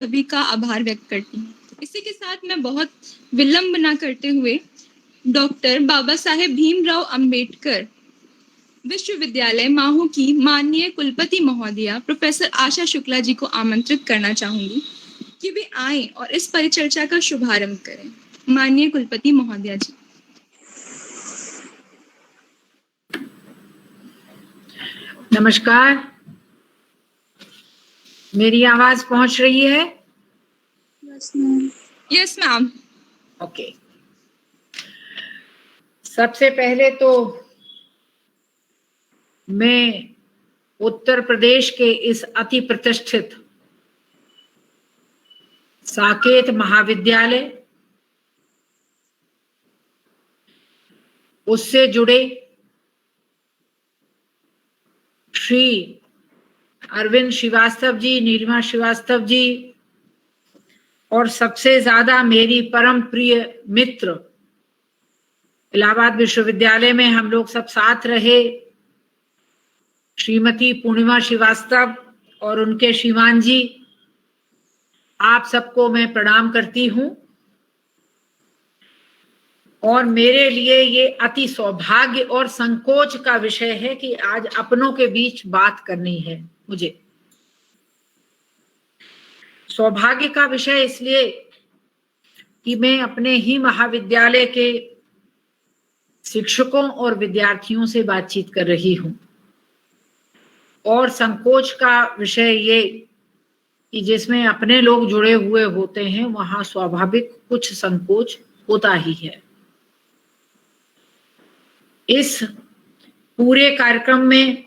सभी का आभार व्यक्त करती हूँ। इसी के साथ मैं बहुत विलंब न करते हुए डॉक्टर बाबा साहेब भीमराव अंबेडकर विश्वविद्यालय माहू की माननीय कुलपति महोदया प्रोफेसर आशा शुक्ला जी को आमंत्रित करना चाहूंगी कि वे आए और इस परिचर्चा का शुभारंभ करें। माननीय कुलपति महोदया जी। नमस्कार, मेरी आवाज पहुंच रही है? Yes ma'am. ओके। सबसे पहले तो मैं उत्तर प्रदेश के इस अति प्रतिष्ठित साकेत महाविद्यालय, उससे जुड़े श्री अरविंद श्रीवास्तव जी, नीलिमा श्रीवास्तव जी और सबसे ज्यादा मेरी परम प्रिय मित्र, इलाहाबाद विश्वविद्यालय में हम लोग सब साथ रहे, श्रीमती पूर्णिमा श्रीवास्तव और उनके श्रीमान जी, आप सबको मैं प्रणाम करती हूं। और मेरे लिए ये अति सौभाग्य और संकोच का विषय है कि आज अपनों के बीच बात करनी है। मुझे सौभाग्य का विषय इसलिए कि मैं अपने ही महाविद्यालय के शिक्षकों और विद्यार्थियों से बातचीत कर रही हूं, और संकोच का विषय ये कि जिसमें अपने लोग जुड़े हुए होते हैं वहां स्वाभाविक कुछ संकोच होता ही है। इस पूरे कार्यक्रम में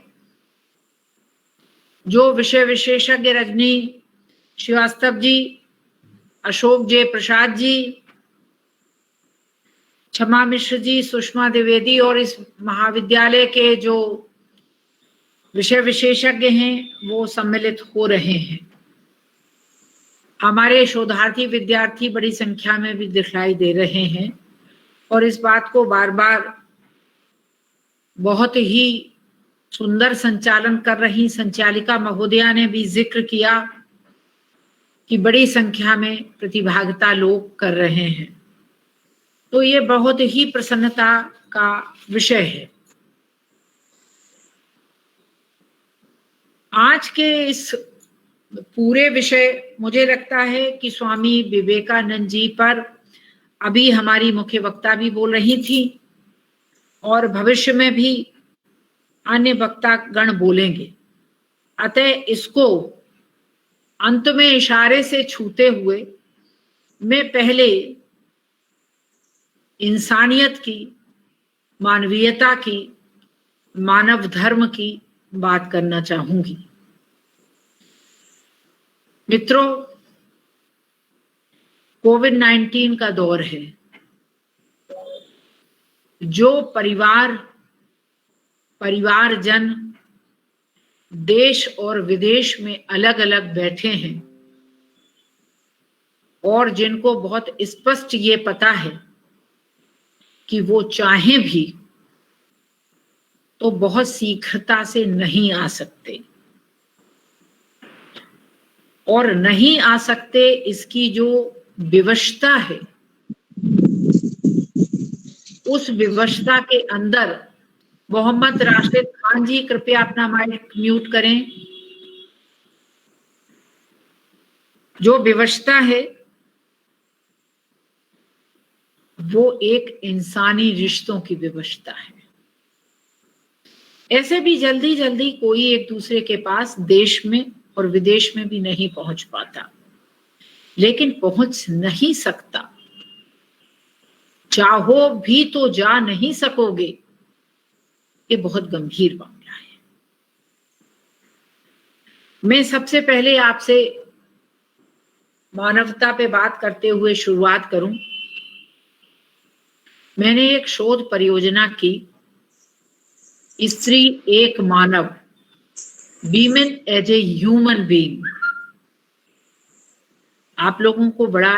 जो विषय विशेषज्ञ रजनी श्रीवास्तव जी, अशोक जे प्रसाद जी, क्षमा मिश्र जी, सुषमा द्विवेदी और इस महाविद्यालय के जो विषय विशेषज्ञ हैं वो सम्मिलित हो रहे हैं। हमारे शोधार्थी विद्यार्थी बड़ी संख्या में भी दिखाई दे रहे हैं, और इस बात को बार बार बहुत ही सुंदर संचालन कर रही संचालिका महोदया ने भी जिक्र किया कि बड़ी संख्या में प्रतिभागिता लोग कर रहे हैं, तो ये बहुत ही प्रसन्नता का विषय है। आज के इस पूरे विषय, मुझे लगता है कि स्वामी विवेकानंद जी पर अभी हमारी मुख्य वक्ता भी बोल रही थी और भविष्य में भी अन्य वक्ता गण बोलेंगे। अतः इसको अंत में इशारे से छूते हुए मैं पहले इंसानियत की, मानवीयता की, मानव धर्म की बात करना चाहूंगी। मित्रों, कोविड-19 का दौर है। जो परिवारजन देश और विदेश में अलग अलग बैठे हैं और जिनको बहुत स्पष्ट ये पता है कि वो चाहें भी तो बहुत शीघ्रता से नहीं आ सकते, और नहीं आ सकते इसकी जो विवशता है, उस विवशता के अंदर मोहम्मद राशिद खान जी कृपया अपना माइक म्यूट करें। जो विवशता है वो एक इंसानी रिश्तों की विवशता है। ऐसे भी जल्दी जल्दी कोई एक दूसरे के पास देश में और विदेश में भी नहीं पहुंच पाता, लेकिन पहुंच नहीं सकता। चाहो भी तो जा नहीं सकोगे, ये बहुत गंभीर मामला है। मैं सबसे पहले आपसे मानवता पे बात करते हुए शुरुआत करूं। मैंने एक शोध परियोजना की, स्त्री एक मानव, women as a human being. आप लोगों को बड़ा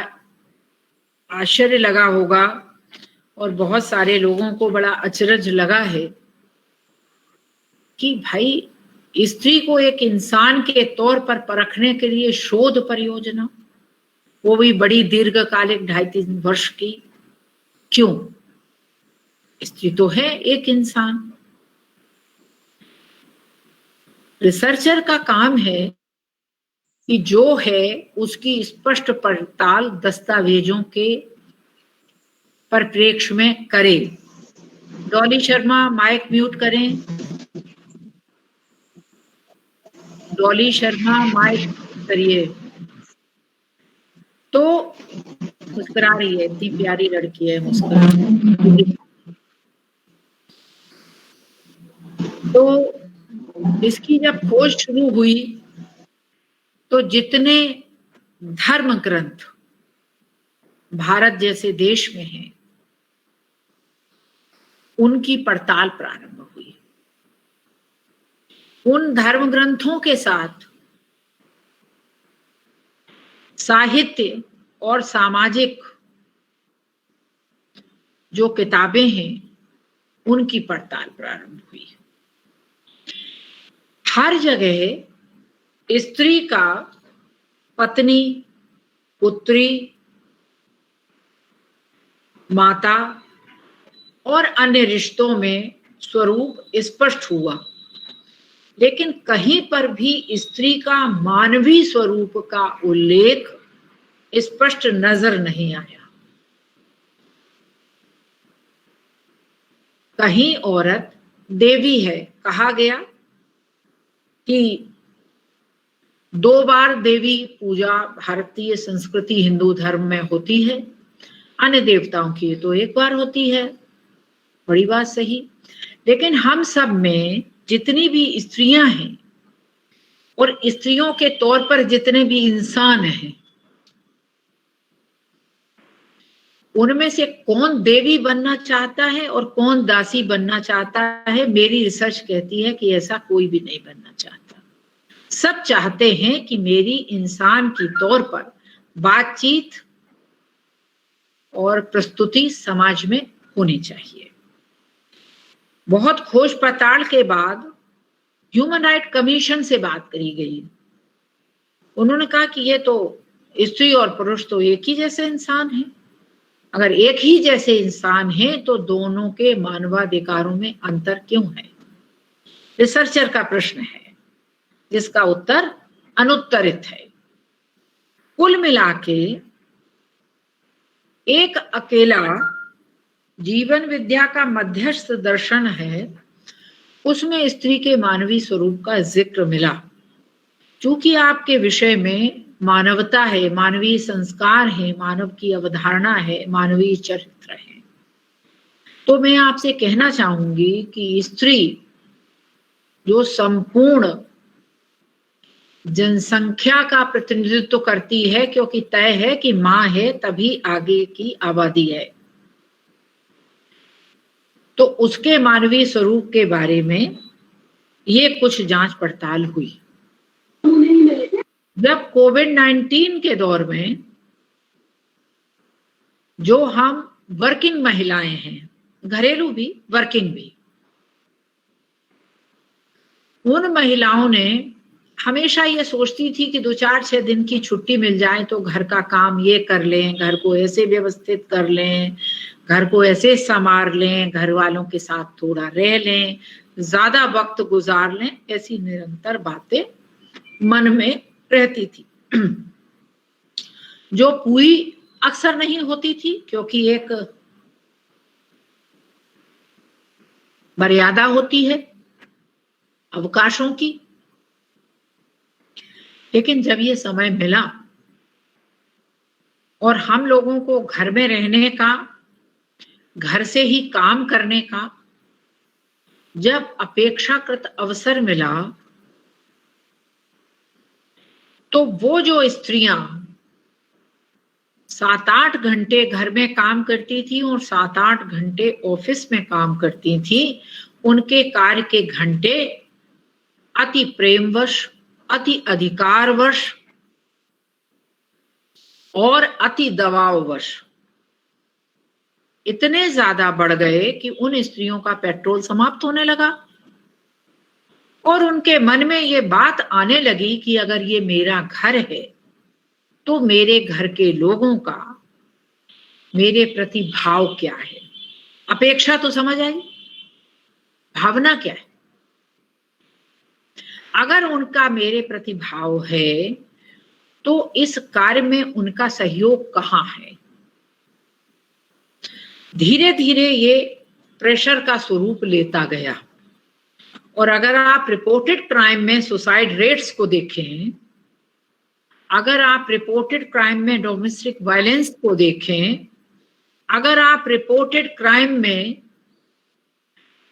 आश्चर्य लगा होगा और बहुत सारे लोगों को बड़ा अचरज लगा है कि भाई स्त्री को एक इंसान के तौर पर परखने के लिए शोध परियोजना, वो भी बड़ी दीर्घकालिक 2.5-3 वर्ष की। क्यों? स्त्री तो है एक इंसान। रिसर्चर का काम है कि जो है उसकी स्पष्ट पड़ताल दस्तावेजों के परिप्रेक्ष्य में करे। डॉली शर्मा माइक म्यूट करें। डॉली शर्मा माइक करिए। तो मुस्कुरा रही है, इतनी प्यारी लड़की है, मुस्कुरा। तो इसकी जब खोज शुरू हुई तो जितने धर्म ग्रंथ भारत जैसे देश में हैं उनकी पड़ताल प्रारंभ हुई। उन धर्म ग्रंथों के साथ साहित्य और सामाजिक जो किताबें हैं उनकी पड़ताल प्रारंभ हुई। हर जगह स्त्री का पत्नी, पुत्री, माता और अन्य रिश्तों में स्वरूप स्पष्ट हुआ, लेकिन कहीं पर भी स्त्री का मानवीय स्वरूप का उल्लेख स्पष्ट नजर नहीं आया। कहीं औरत देवी है, कहा गया कि 2 बार देवी पूजा भारतीय संस्कृति हिंदू धर्म में होती है, अन्य देवताओं की तो 1 बार होती है। बड़ी बात सही। लेकिन हम सब में जितनी भी स्त्रियां हैं और स्त्रियों के तौर पर जितने भी इंसान हैं, उनमें से कौन देवी बनना चाहता है और कौन दासी बनना चाहता है? मेरी रिसर्च कहती है कि ऐसा कोई भी नहीं बनना चाहता। सब चाहते हैं कि मेरी इंसान की तौर पर बातचीत और प्रस्तुति समाज में होनी चाहिए। बहुत खोज पड़ताल के बाद ह्यूमन राइट कमीशन से बात करी गई। उन्होंने कहा कि ये तो स्त्री और पुरुष तो एक ही जैसे इंसान हैं। अगर एक ही जैसे इंसान हैं तो दोनों के मानवाधिकारों में अंतर क्यों है? रिसर्चर का प्रश्न है, जिसका उत्तर अनुत्तरित है। कुल मिलाके एक अकेला जीवन विद्या का मध्यस्थ दर्शन है, उसमें स्त्री के मानवीय स्वरूप का जिक्र मिला। चूंकि आपके विषय में मानवता है, मानवीय संस्कार है, मानव की अवधारणा है, मानवीय चरित्र है, तो मैं आपसे कहना चाहूंगी कि स्त्री जो संपूर्ण जनसंख्या का प्रतिनिधित्व करती है, क्योंकि तय है कि मां है तभी आगे की आबादी है, तो उसके मानवीय स्वरूप के बारे में ये कुछ जांच पड़ताल हुई। जब कोविड-19 के दौर में जो हम वर्किंग महिलाएं हैं, घरेलू भी वर्किंग भी, उन महिलाओं ने हमेशा ये सोचती थी कि 2-4-6 दिन की छुट्टी मिल जाए तो घर का काम ये कर लें, घर को ऐसे व्यवस्थित कर लें, घर को ऐसे संवार लें, घर वालों के साथ थोड़ा रह लें, ज्यादा वक्त गुजार लें। ऐसी निरंतर बातें मन में रहती थी, जो पूरी अक्सर नहीं होती थी, क्योंकि एक मर्यादा होती है अवकाशों की। लेकिन जब ये समय मिला और हम लोगों को घर में रहने का, घर से ही काम करने का जब अपेक्षाकृत अवसर मिला, तो वो जो स्त्रियां 7-8 घंटे घर में काम करती थी और 7-8 घंटे ऑफिस में काम करती थी, उनके कार्य के घंटे अति प्रेमवश, अति अधिकारवश और अति दबाववश इतने ज्यादा बढ़ गए कि उन स्त्रियों का पेट्रोल समाप्त होने लगा और उनके मन में ये बात आने लगी कि अगर ये मेरा घर है तो मेरे घर के लोगों का मेरे प्रति भाव क्या है। अपेक्षा तो समझ आई, भावना क्या है। अगर उनका मेरे प्रति भाव है तो इस कार्य में उनका सहयोग कहाँ है। धीरे धीरे ये प्रेशर का स्वरूप लेता गया। और अगर आप रिपोर्टेड क्राइम में सुसाइड रेट्स को देखें, अगर आप रिपोर्टेड क्राइम में डोमेस्टिक वायलेंस को देखें, अगर आप रिपोर्टेड क्राइम में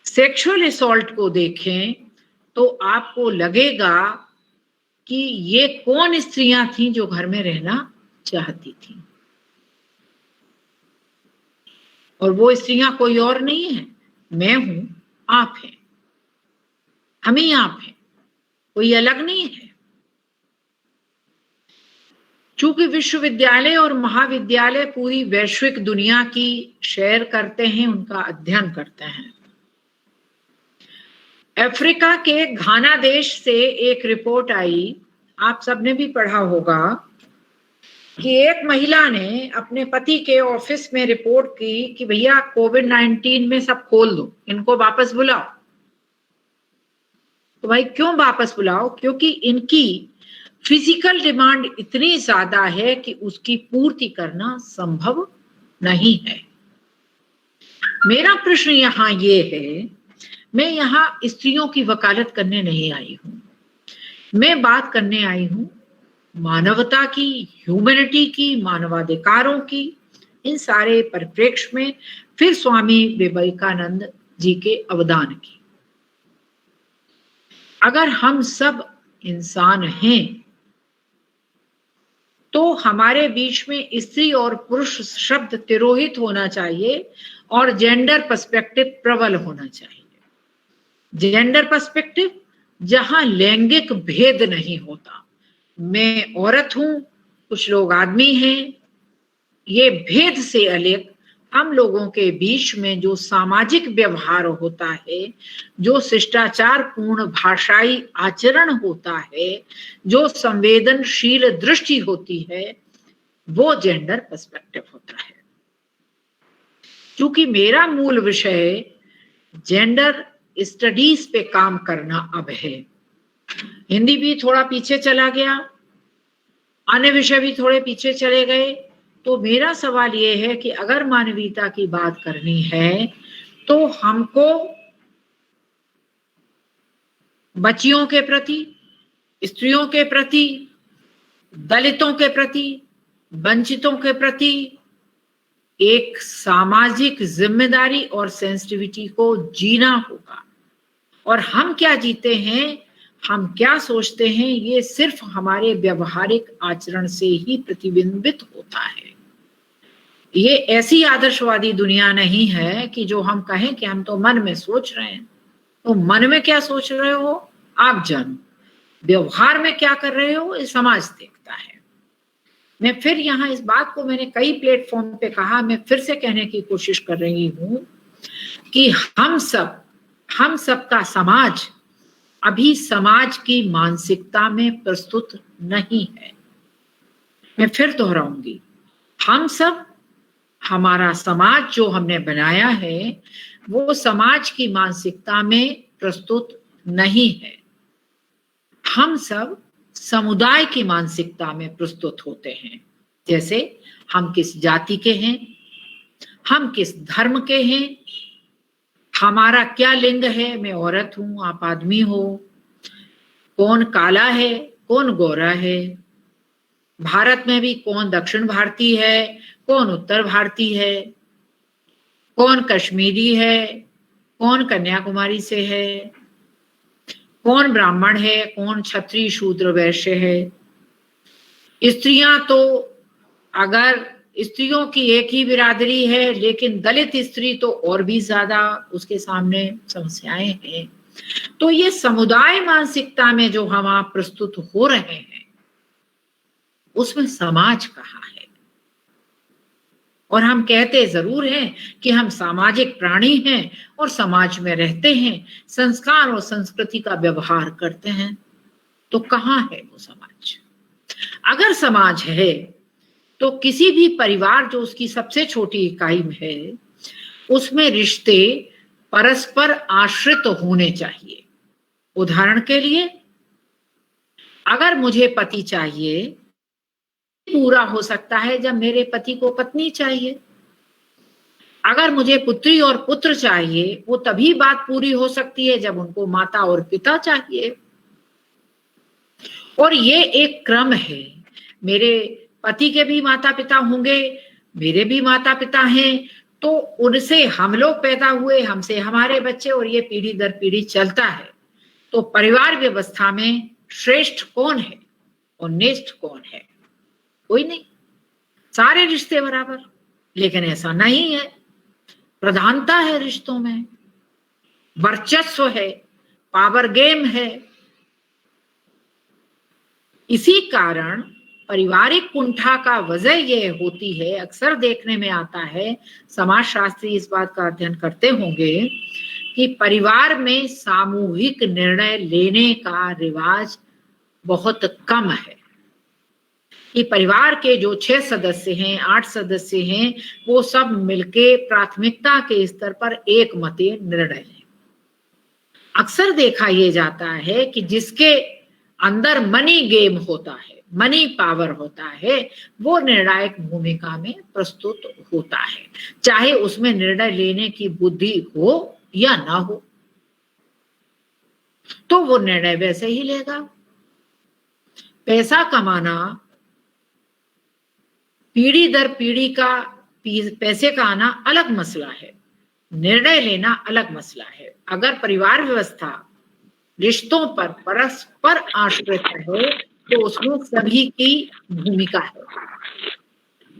सेक्सुअल असॉल्ट को देखें, तो आपको लगेगा कि ये कौन स्त्रियां थीं जो घर में रहना चाहती थीं। और वो स्त्रियां कोई और नहीं है, मैं हूं, आप हैं, हम ही आप हैं, कोई अलग नहीं है। चूंकि विश्वविद्यालय और महाविद्यालय पूरी वैश्विक दुनिया की शेयर करते हैं, उनका अध्ययन करते हैं। अफ्रीका के घाना देश से एक रिपोर्ट आई, आप सबने भी पढ़ा होगा, कि एक महिला ने अपने पति के ऑफिस में रिपोर्ट की कि भैया कोविड-19 में सब खोल दो, इनको वापस बुलाओ। तो भाई क्यों वापस बुलाओ? क्योंकि इनकी फिजिकल डिमांड इतनी ज्यादा है कि उसकी पूर्ति करना संभव नहीं है। मेरा प्रश्न यहाँ ये है, मैं यहाँ स्त्रियों की वकालत करने नहीं आई हूं, मैं बात करने आई हूं मानवता की, ह्यूमैनिटी की, मानवाधिकारों की, इन सारे परिप्रेक्ष्य में फिर स्वामी विवेकानंद जी के अवदान की। अगर हम सब इंसान हैं तो हमारे बीच में स्त्री और पुरुष शब्द तिरोहित होना चाहिए और जेंडर पर्सपेक्टिव प्रबल होना चाहिए। जेंडर पर्सपेक्टिव जहां लैंगिक भेद नहीं होता, मैं औरत हूं, कुछ लोग आदमी हैं, ये भेद से अलग हम लोगों के बीच में जो सामाजिक व्यवहार होता है, जो शिष्टाचार पूर्ण भाषाई आचरण होता है, जो संवेदनशील दृष्टि होती है, वो जेंडर पर्सपेक्टिव होता है। क्योंकि मेरा मूल विषय जेंडर स्टडीज पे काम करना अब है। हिंदी भी थोड़ा पीछे चला गया, अन्य विषय भी थोड़े पीछे चले गए। तो मेरा सवाल ये है कि अगर मानवीयता की बात करनी है तो हमको बच्चियों के प्रति, स्त्रियों के प्रति, दलितों के प्रति, वंचितों के प्रति एक सामाजिक जिम्मेदारी और सेंसिटिविटी को जीना होगा। और हम क्या जीते हैं, हम क्या सोचते हैं, ये सिर्फ हमारे व्यवहारिक आचरण से ही प्रतिबिंबित होता है। ये ऐसी आदर्शवादी दुनिया नहीं है कि जो हम कहें कि हम तो मन में सोच रहे हैं। तो मन में क्या सोच रहे हो आप जानो, व्यवहार में क्या कर रहे हो ये समाज देखता है। मैं फिर यहाँ इस बात को मैंने कई प्लेटफॉर्म पे कहा, मैं फिर से कहने की कोशिश कर रही हूं कि हम सब का समाज अभी समाज की मानसिकता में प्रस्तुत नहीं है। मैं फिर दोहराऊंगी, हम सब, हमारा समाज जो हमने बनाया है वो समाज की मानसिकता में प्रस्तुत नहीं है। हम सब समुदाय की मानसिकता में प्रस्तुत होते हैं। जैसे हम किस जाति के हैं, हम किस धर्म के हैं, हमारा क्या लिंग है, मैं औरत हूं, आप आदमी हो, कौन काला है, कौन गोरा है, भारत में भी कौन दक्षिण भारतीय है, कौन उत्तर भारतीय है, कौन कश्मीरी है, कौन कन्याकुमारी से है, कौन ब्राह्मण है, कौन क्षत्रिय शूद्र वैश्य है। स्त्रियां तो अगर स्त्रियों की एक ही बिरादरी है, लेकिन दलित स्त्री तो और भी ज्यादा उसके सामने समस्याएं हैं। तो ये समुदाय मानसिकता में जो हम आप प्रस्तुत हो रहे हैं उसमें समाज कहाँ है। और हम कहते जरूर हैं कि हम सामाजिक प्राणी हैं और समाज में रहते हैं, संस्कार और संस्कृति का व्यवहार करते हैं, तो कहाँ है वो समाज। अगर समाज है तो किसी भी परिवार जो उसकी सबसे छोटी इकाई में है, उसमें रिश्ते परस्पर आश्रित होने चाहिए। उदाहरण के लिए, अगर मुझे पति चाहिए, पूरा हो सकता है जब मेरे पति को पत्नी चाहिए। अगर मुझे पुत्री और पुत्र चाहिए, वो तभी बात पूरी हो सकती है जब उनको माता और पिता चाहिए। और ये एक क्रम है। मेरे पति के भी माता पिता होंगे, मेरे भी माता पिता हैं, तो उनसे हम लोग पैदा हुए, हमसे हमारे बच्चे, और ये पीढ़ी दर पीढ़ी चलता है। तो परिवार व्यवस्था में श्रेष्ठ कौन है और नेष्ठ कौन है? कोई नहीं, सारे रिश्ते बराबर। लेकिन ऐसा नहीं है, प्रधानता है रिश्तों में, वर्चस्व है, पावर गेम है। इसी कारण पारिवारिक कुंठा का वजह यह होती है, अक्सर देखने में आता है, समाजशास्त्री इस बात का अध्ययन करते होंगे कि परिवार में सामूहिक निर्णय लेने का रिवाज बहुत कम है। कि परिवार के जो 6 सदस्य हैं, 8 सदस्य हैं, वो सब मिलके प्राथमिकता के स्तर पर एकमतीय निर्णय लें। अक्सर देखा यह जाता है कि जिसके अंदर मनी गेम होता है, मनी पावर होता है, वो निर्णायक भूमिका में प्रस्तुत होता है, चाहे उसमें निर्णय लेने की बुद्धि हो या ना हो, तो वो निर्णय वैसे ही लेगा। पैसा कमाना, पीढ़ी दर पीढ़ी का पैसे का आना अलग मसला है, निर्णय लेना अलग मसला है। अगर परिवार व्यवस्था रिश्तों पर परस्पर आश्रित है तो उसमें सभी की भूमिका है।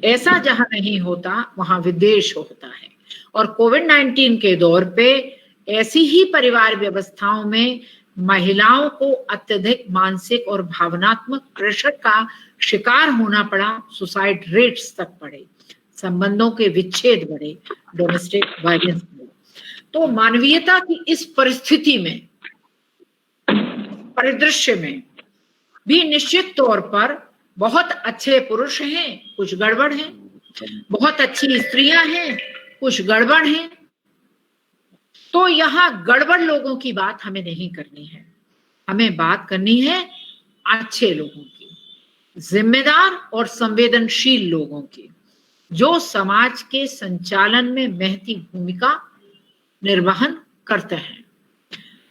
ऐसा जहां नहीं होता वहां विद्वेष होता है। और कोविड-19 के दौर पे ऐसी ही परिवार व्यवस्थाओं में महिलाओं को अत्यधिक मानसिक और भावनात्मक प्रेशर का शिकार होना पड़ा, सुसाइड रेट्स तक बढ़े, संबंधों के विच्छेद बढ़े, डोमेस्टिक वायलेंस बढ़े। तो मानवीयता की इस परिस्थिति में, परिदृश्य में भी निश्चित तौर पर बहुत अच्छे पुरुष हैं, कुछ गड़बड़ हैं, बहुत अच्छी स्त्रियां हैं, कुछ गड़बड़ हैं। तो यहाँ गड़बड़ लोगों की बात हमें नहीं करनी है, हमें बात करनी है अच्छे लोगों की, जिम्मेदार और संवेदनशील लोगों की, जो समाज के संचालन में महती भूमिका निर्वहन करते हैं।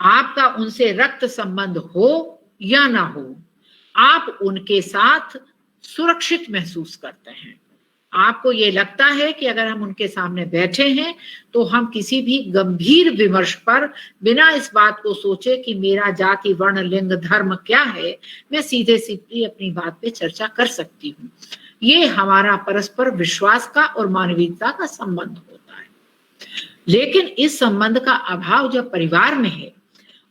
आपका उनसे रक्त संबंध हो या ना हो, आप उनके साथ सुरक्षित महसूस करते हैं। आपको ये लगता है कि अगर हम उनके सामने बैठे हैं तो हम किसी भी गंभीर विमर्श पर बिना इस बात को सोचे कि मेरा जाति, वर्ण, लिंग, धर्म क्या है, मैं सीधे सीधे अपनी बात पे चर्चा कर सकती हूँ। ये हमारा परस्पर विश्वास का और मानवीयता का संबंध होता है। लेकिन इस संबंध का अभाव जब परिवार में है,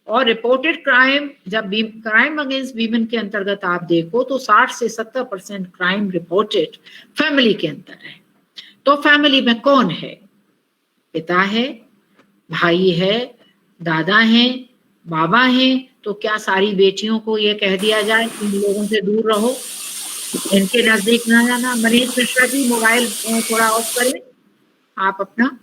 और रिपोर्टेड क्राइम, जब क्राइम अगेंस्ट वीमेन के अंतर्गत आप देखो तो 60 से 70% क्राइम रिपोर्टेड फैमिली के अंदर है। तो फैमिली में कौन है? पिता है, भाई है, दादा है, बाबा है। तो क्या सारी बेटियों को ये कह दिया जाए कि इन लोगों से दूर रहो, इनके नजदीक ना जाना? मनीष मिश्रा जी, मोबाइल थोड़ा ऑफ करें आप अपना।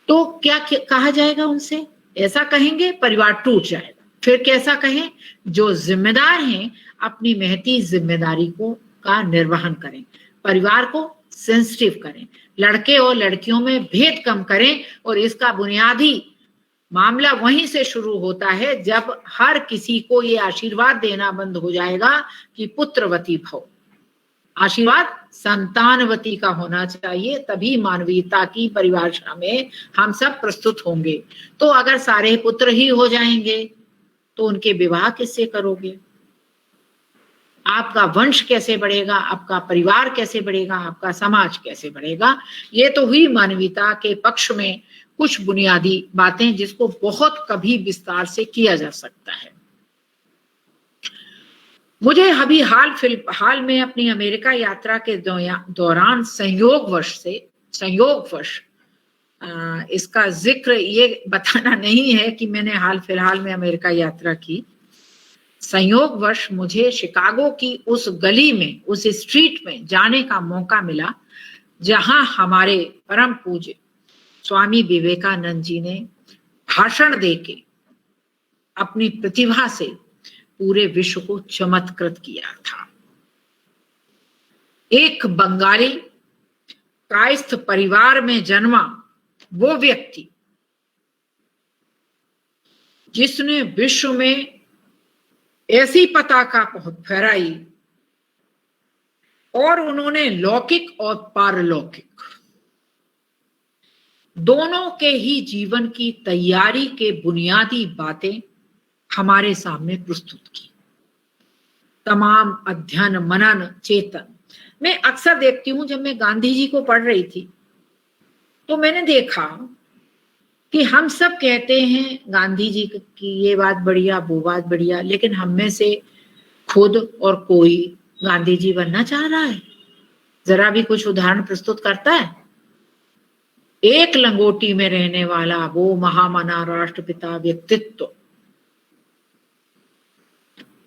तो क्या कहा जाएगा उनसे? ऐसा कहेंगे परिवार टूट जाएगा। फिर कैसा कहें? जो जिम्मेदार हैं अपनी महती जिम्मेदारी का निर्वहन करें, परिवार को सेंसिटिव करें, लड़के और लड़कियों में भेद कम करें। और इसका बुनियादी मामला वहीं से शुरू होता है जब हर किसी को ये आशीर्वाद देना बंद हो जाएगा कि पुत्रवती भव। आशीर्वाद संतानवती का होना चाहिए, तभी मानवीयता की परिभाषा में हम सब प्रस्तुत होंगे। तो अगर सारे पुत्र ही हो जाएंगे तो उनके विवाह किससे करोगे? आपका वंश कैसे बढ़ेगा? आपका परिवार कैसे बढ़ेगा? आपका समाज कैसे बढ़ेगा? ये तो हुई मानवीयता के पक्ष में कुछ बुनियादी बातें जिसको बहुत कभी विस्तार से किया जा सकता है। मुझे अभी हाल में अपनी अमेरिका यात्रा के दौरान संयोगवश इसका जिक्र ये बताना नहीं है कि मैंने हाल फिलहाल में अमेरिका यात्रा की। संयोगवश मुझे शिकागो की उस गली में, उस स्ट्रीट में जाने का मौका मिला जहां हमारे परम पूज्य स्वामी विवेकानंद जी ने भाषण देके अपनी प्रतिभा से पूरे विश्व को चमत्कृत किया था। एक बंगाली कायस्थ परिवार में जन्मा वो व्यक्ति जिसने विश्व में ऐसी पताका फहराई और उन्होंने लौकिक और पारलौकिक दोनों के ही जीवन की तैयारी के बुनियादी बातें हमारे सामने प्रस्तुत की। तमाम अध्ययन, मनन, चेतन। मैं अक्सर देखती हूं, जब मैं गांधी जी को पढ़ रही थी तो मैंने देखा कि हम सब कहते हैं गांधी जी की ये बात बढ़िया, वो बात बढ़िया, लेकिन हम में से खुद और कोई गांधी जी बनना चाह रहा है? जरा भी कुछ उदाहरण प्रस्तुत करता है? एक लंगोटी में रहने वाला वो महामना राष्ट्रपिता व्यक्तित्व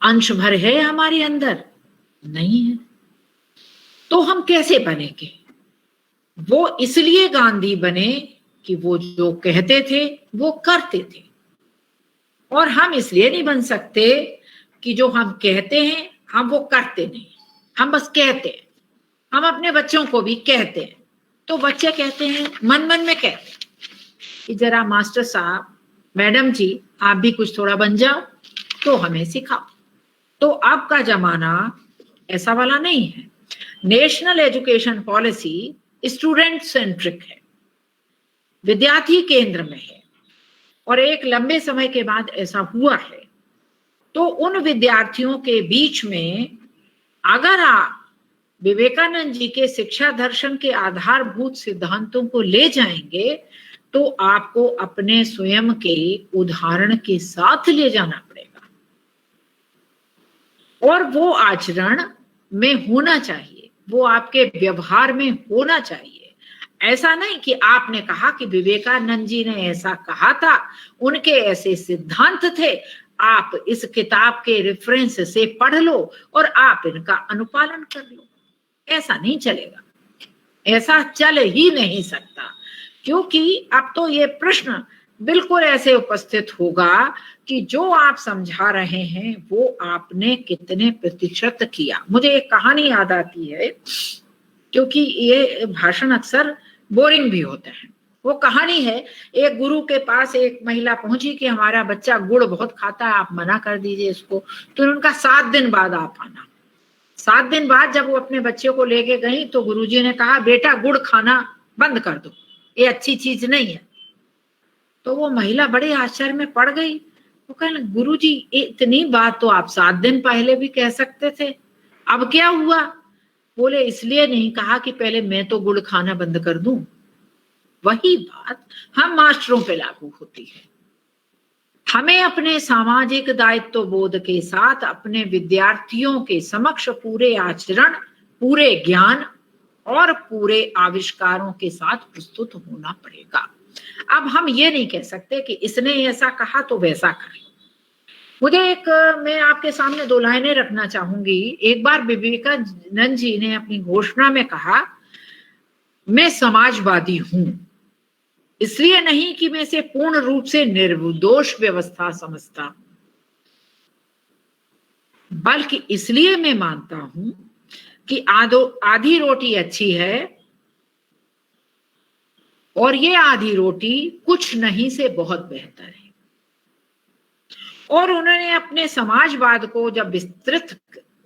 अंश भर है हमारे अंदर? नहीं है। तो हम कैसे बनेंगे? वो इसलिए गांधी बने कि वो जो कहते थे वो करते थे, और हम इसलिए नहीं बन सकते कि जो हम कहते हैं हम वो करते नहीं, हम बस कहते हैं। हम अपने बच्चों को भी कहते हैं, तो बच्चे कहते हैं, मन मन में कहते हैं कि जरा मास्टर साहब, मैडम जी, आप भी कुछ थोड़ा बन जाओ तो हमें सिखाओ। तो अब का जमाना ऐसा वाला नहीं है। National education policy student centric है, विद्यार्थी केंद्र में है, और एक लंबे समय के बाद ऐसा हुआ है। तो उन विद्यार्थियों के बीच में अगर आप विवेकानंद जी के शिक्षा दर्शन के आधारभूत सिद्धांतों को ले जाएंगे तो आपको अपने स्वयं के उदाहरण के साथ ले जाना पड़ेगा, और वो आचरण में होना चाहिए, वो आपके व्यवहार में होना चाहिए। ऐसा नहीं कि आपने कहा कि विवेकानंद जी ने ऐसा कहा था, उनके ऐसे सिद्धांत थे, आप इस किताब के रेफरेंस से पढ़ लो और आप इनका अनुपालन कर लो। ऐसा नहीं चलेगा, ऐसा चल ही नहीं सकता, क्योंकि अब तो ये प्रश्न बिल्कुल ऐसे उपस्थित होगा कि जो आप समझा रहे हैं वो आपने कितने प्रतिशत किया। मुझे एक कहानी याद आती है, क्योंकि ये भाषण अक्सर बोरिंग भी होते हैं। वो कहानी है, एक गुरु के पास एक महिला पहुंची कि हमारा बच्चा गुड़ बहुत खाता है, आप मना कर दीजिए इसको। तो उनका 7 दिन बाद आप आना। 7 दिन बाद जब वो अपने बच्चे को लेके गई तो गुरुजी ने कहा, बेटा गुड़ खाना बंद कर दो, ये अच्छी चीज नहीं है। तो वो महिला बड़े आश्चर्य में पड़ गई। वो कहने, गुरुजी इतनी बात तो आप 7 दिन पहले भी कह सकते थे, अब क्या हुआ? बोले, इसलिए नहीं कहा कि पहले मैं तो गुड़ खाना बंद कर दूं। वही बात हम मास्टरों पे लागू होती है। हमें अपने सामाजिक दायित्व बोध के साथ अपने विद्यार्थियों के समक्ष पूरे आचरण, पूरे ज्ञान और पूरे आविष्कारों के साथ प्रस्तुत होना पड़ेगा। अब हम ये नहीं कह सकते कि इसने ऐसा कहा तो वैसा करें। मैं आपके सामने 2 लाइनें रखना चाहूंगी। एक बार विवेकानंद जी ने अपनी घोषणा में कहा, मैं समाजवादी हूं, इसलिए नहीं कि मैं इसे पूर्ण रूप से निर्दोष व्यवस्था समझता हूं, बल्कि इसलिए मैं मानता हूं कि आधी रोटी अच्छी है और ये आधी रोटी कुछ नहीं से बहुत बेहतर है। और उन्होंने अपने समाजवाद को जब विस्तृत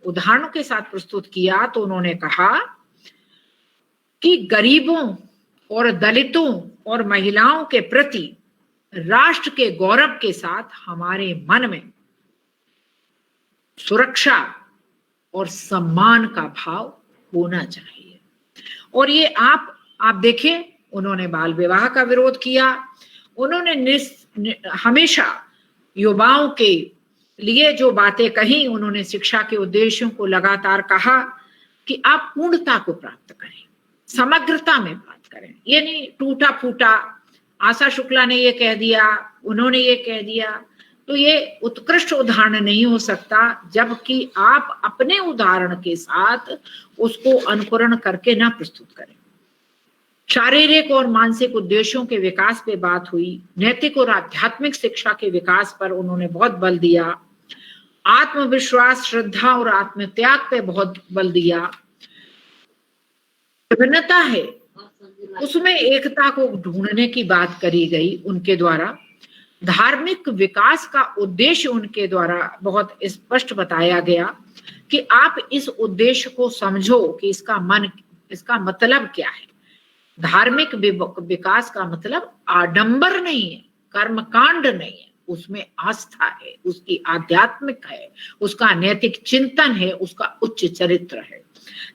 उदाहरणों के साथ प्रस्तुत किया तो उन्होंने कहा कि गरीबों और दलितों और महिलाओं के प्रति राष्ट्र के गौरव के साथ हमारे मन में सुरक्षा और सम्मान का भाव होना चाहिए। और ये आप देखें, उन्होंने बाल विवाह का विरोध किया। उन्होंने हमेशा युवाओं के लिए जो बातें कही, उन्होंने शिक्षा के उद्देश्यों को लगातार कहा कि आप पूर्णता को प्राप्त करें, समग्रता में बात करें, ये नहीं टूटा फूटा। आशा शुक्ला ने ये कह दिया, उन्होंने ये कह दिया, तो ये उत्कृष्ट उदाहरण नहीं हो सकता जबकि आप अपने उदाहरण के साथ उसको अनुकरण करके ना प्रस्तुत करें। शारीरिक और मानसिक उद्देश्यों के विकास पे बात हुई, नैतिक और आध्यात्मिक शिक्षा के विकास पर उन्होंने बहुत बल दिया, आत्मविश्वास, श्रद्धा और आत्मत्याग पे बहुत बल दिया। विभिन्नता है उसमें एकता को ढूंढने की बात करी गई उनके द्वारा। धार्मिक विकास का उद्देश्य उनके द्वारा बहुत स्पष्ट बताया गया कि आप इस उद्देश्य को समझो कि इसका मतलब क्या है। धार्मिक विकास का मतलब आडंबर नहीं है, कर्मकांड नहीं है, उसमें आस्था है, उसकी आध्यात्मिक है, उसका नैतिक चिंतन है, उसका उच्च चरित्र है।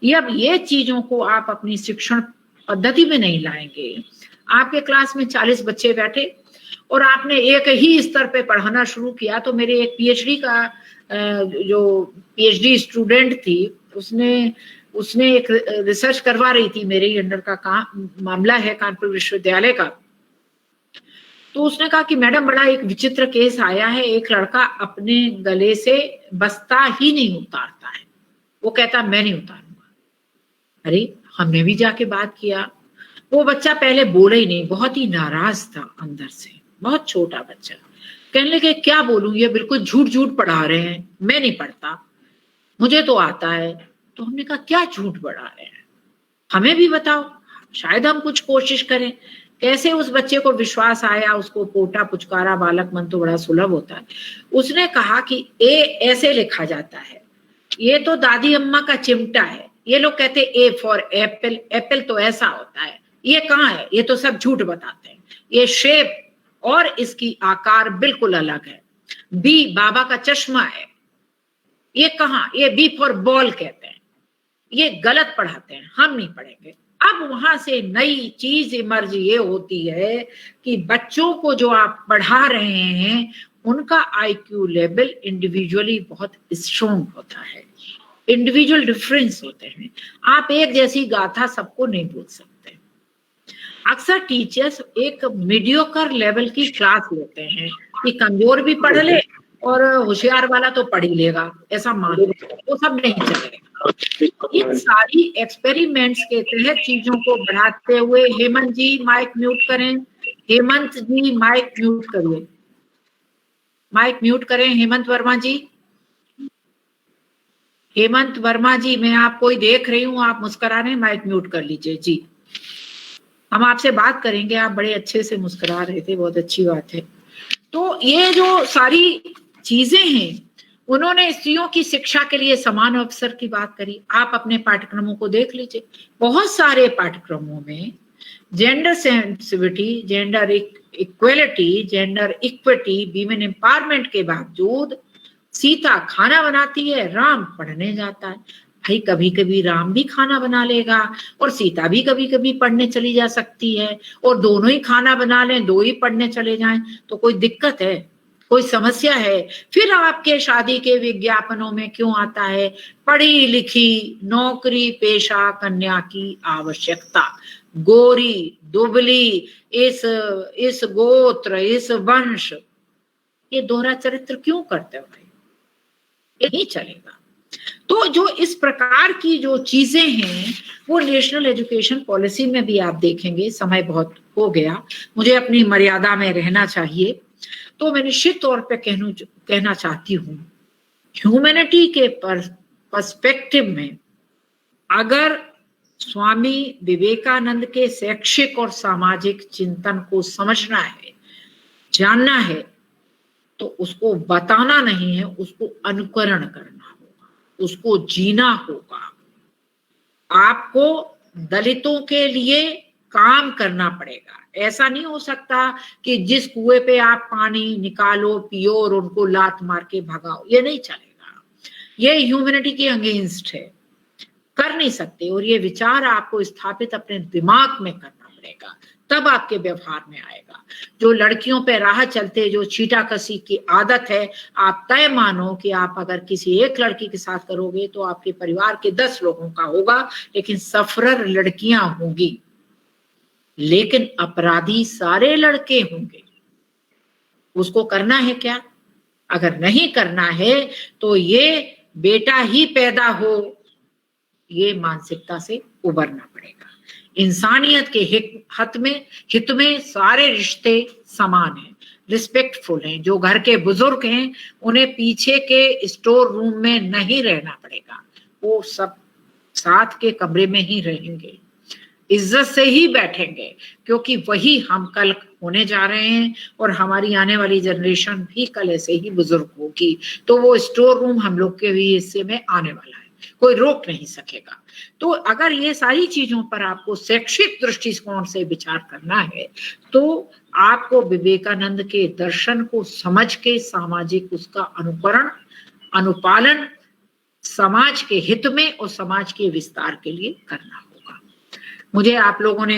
ये चीजों को आप अपनी शिक्षण पद्धति में नहीं लाएंगे। आपके क्लास में 40 बच्चे बैठे और आपने एक ही स्तर पे पढ़ाना शुरू किया। तो मेरे एक पीएचडी का जो पीएचडी स्टूडेंट थी, उसने एक रिसर्च करवा रही थी, मेरे ही अंडर का मामला है कानपुर विश्वविद्यालय का। तो उसने कहा कि मैडम बड़ा एक विचित्र केस आया है, एक लड़का अपने गले से बस्ता ही नहीं उतारता है, वो कहता मैं नहीं उतारूंगा। अरे हमने भी जाके बात किया, वो बच्चा पहले बोले ही नहीं, बहुत ही नाराज था अंदर से, बहुत छोटा बच्चा। कहने लगे क्या बोलूं, ये बिल्कुल झूठ झूठ पढ़ा रहे हैं, मैं नहीं पढ़ता, मुझे तो आता है। तो हमने कहा क्या झूठ पढ़ा रहे हैं, हमें भी बताओ, शायद हम कुछ कोशिश करें। कैसे उस बच्चे को विश्वास आया, उसको पोटा पुचकारा, बालक मन तो बड़ा सुलभ होता है। उसने कहा कि ए ऐसे लिखा जाता है, ये तो दादी अम्मा का चिमटा है, ये लोग कहते ए फॉर एप्पल, एप्पल तो ऐसा होता है, ये कहाँ है, ये तो सब झूठ बताते हैं, ये शेप और इसकी आकार बिल्कुल अलग है। बी बाबा का चश्मा है, ये कहाँ, ये बी फॉर बॉल कहते हैं, ये गलत पढ़ाते हैं, हम नहीं पढ़ेंगे। अब वहां से नई चीज इमर्ज ये होती है कि बच्चों को जो आप पढ़ा रहे हैं उनका आईक्यू लेवल इंडिविजुअली बहुत स्ट्रॉन्ग होता है, इंडिविजुअल डिफरेंस होते हैं। आप एक जैसी गाथा सबको नहीं बोल सकते। अक्सर टीचर्स एक मीडियोकर लेवल की क्लास लेते हैं कि कमजोर भी पढ़ ले और होशियार वाला तो पढ़ ही लेगा, ऐसा मान लो, वो सब नहीं चलेगा। इन सारी एक्सपेरिमेंट्स के तहत चीजों को बढ़ाते हुए, हेमंत जी माइक म्यूट करें, हेमंत जी माइक म्यूट करिए, माइक म्यूट करें हेमंत वर्मा जी। हेमंत वर्मा जी मैं आपको ही देख रही हूँ, आप मुस्कुरा रहे हैं, माइक म्यूट कर लीजिए जी। हम आपसे बात करेंगे, आप बड़े अच्छे से मुस्कुरा रहे थे, बहुत अच्छी बात है। तो ये जो सारी चीजें हैं, उन्होंने स्त्रियों की शिक्षा के लिए समान अवसर की बात करी। आप अपने पाठ्यक्रमों को देख लीजिए, बहुत सारे पाठ्यक्रमों में gender sensitivity, gender equality, gender equity, women empowerment के बावजूद सीता खाना बनाती है, राम पढ़ने जाता है। भाई कभी कभी राम भी खाना बना लेगा और सीता भी कभी कभी पढ़ने चली जा सकती है, और दोनों ही खाना बना लें, दो ही पढ़ने चले जाएं, तो कोई दिक्कत है, कोई समस्या है? फिर आपके शादी के विज्ञापनों में क्यों आता है पढ़ी लिखी नौकरी पेशा कन्या की आवश्यकता, गोरी दुबली, इस गोत्र, इस वंश, ये दोहरा चरित्र क्यों करते हो भाई? ये नहीं चलेगा। तो जो इस प्रकार की जो चीजें हैं वो नेशनल एजुकेशन पॉलिसी में भी आप देखेंगे। समय बहुत हो गया, मुझे अपनी मर्यादा में रहना चाहिए, तो मैं निश्चित तौर पे कहना चाहती हूँ, ह्यूमैनिटी के पर्सपेक्टिव में अगर स्वामी विवेकानंद के शैक्षिक और सामाजिक चिंतन को समझना है, जानना है, तो उसको बताना नहीं है, उसको अनुकरण करना होगा, उसको जीना होगा। आपको दलितों के लिए काम करना पड़ेगा। ऐसा नहीं हो सकता कि जिस कुएं पे आप पानी निकालो पियो और उनको लात मार के भगाओ, ये नहीं चलेगा। ये ह्यूमैनिटी के अगेंस्ट है, कर नहीं सकते। और ये विचार आपको स्थापित अपने दिमाग में करना पड़ेगा, तब आपके व्यवहार में आएगा। जो लड़कियों पे राह चलते जो छीटाकसी की आदत है, आप तय मानो कि आप अगर किसी एक लड़की के साथ करोगे तो आपके परिवार के 10 लोगों का होगा, लेकिन सफरर लड़कियां होंगी, लेकिन अपराधी सारे लड़के होंगे। उसको करना है क्या? अगर नहीं करना है तो ये बेटा ही पैदा हो, ये मानसिकता से उबरना पड़ेगा। इंसानियत के हित में सारे रिश्ते समान हैं, रिस्पेक्टफुल हैं। जो घर के बुजुर्ग हैं उन्हें पीछे के स्टोर रूम में नहीं रहना पड़ेगा, वो सब साथ के कमरे में ही रहेंगे, इज्जत से ही बैठेंगे, क्योंकि वही हम कल होने जा रहे हैं और हमारी आने वाली जनरेशन भी कल ऐसे ही बुजुर्ग होगी। तो वो स्टोर रूम हम लोग के भी हिस्से में आने वाला है, कोई रोक नहीं सकेगा। तो अगर ये सारी चीजों पर आपको शैक्षिक दृष्टिकोण से विचार करना है तो आपको विवेकानंद के दर्शन को समझ के सामाजिक उसका अनुपालन समाज के हित में और समाज के विस्तार के लिए करना होगा। मुझे आप लोगों ने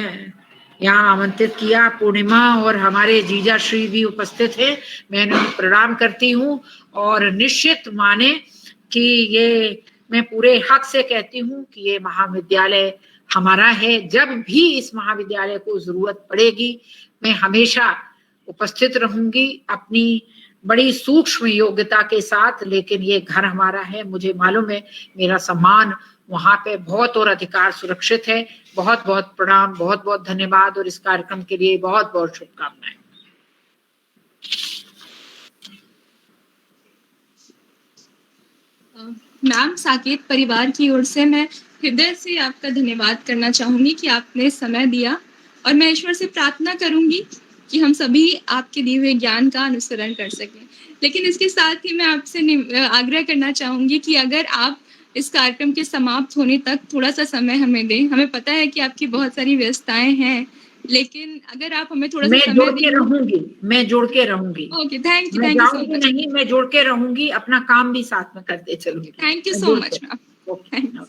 यहाँ आमंत्रित किया, पूर्णिमा और हमारे जीजा श्री भी उपस्थित है, मैं उन्हें प्रणाम करती हूँ। और निश्चित माने कि ये मैं पूरे हक से कहती हूँ कि ये महाविद्यालय हमारा है। जब भी इस महाविद्यालय को जरूरत पड़ेगी मैं हमेशा उपस्थित रहूंगी अपनी बड़ी सूक्ष्म योग्यता के साथ, लेकिन ये घर हमारा है, मुझे मालूम है मेरा सम्मान वहां पे बहुत और अधिकार सुरक्षित है। बहुत बहुत प्रणाम, बहुत बहुत धन्यवाद और इस कार्यक्रम के लिए बहुत बहुत शुभकामनाएं। मैम, साकेत परिवार की ओर से मैं हृदय से आपका धन्यवाद करना चाहूंगी कि आपने समय दिया, और मैं ईश्वर से प्रार्थना करूंगी कि हम सभी आपके दिए हुए ज्ञान का अनुसरण कर सकें। लेकिन इसके साथ ही मैं आपसे आग्रह करना चाहूंगी कि अगर आप इस कार्यक्रम के समाप्त होने तक थोड़ा सा समय हमें दें। हमें पता है कि आपकी बहुत सारी व्यस्तताएं हैं, लेकिन अगर आप हमें थोड़ा सा समय मैं जुड़ के रहूंगी। Okay, thank you so much. नहीं, मैं जुड़ के रहूंगी, अपना काम भी साथ में करते चलूंगी। Thank you so much ma'am.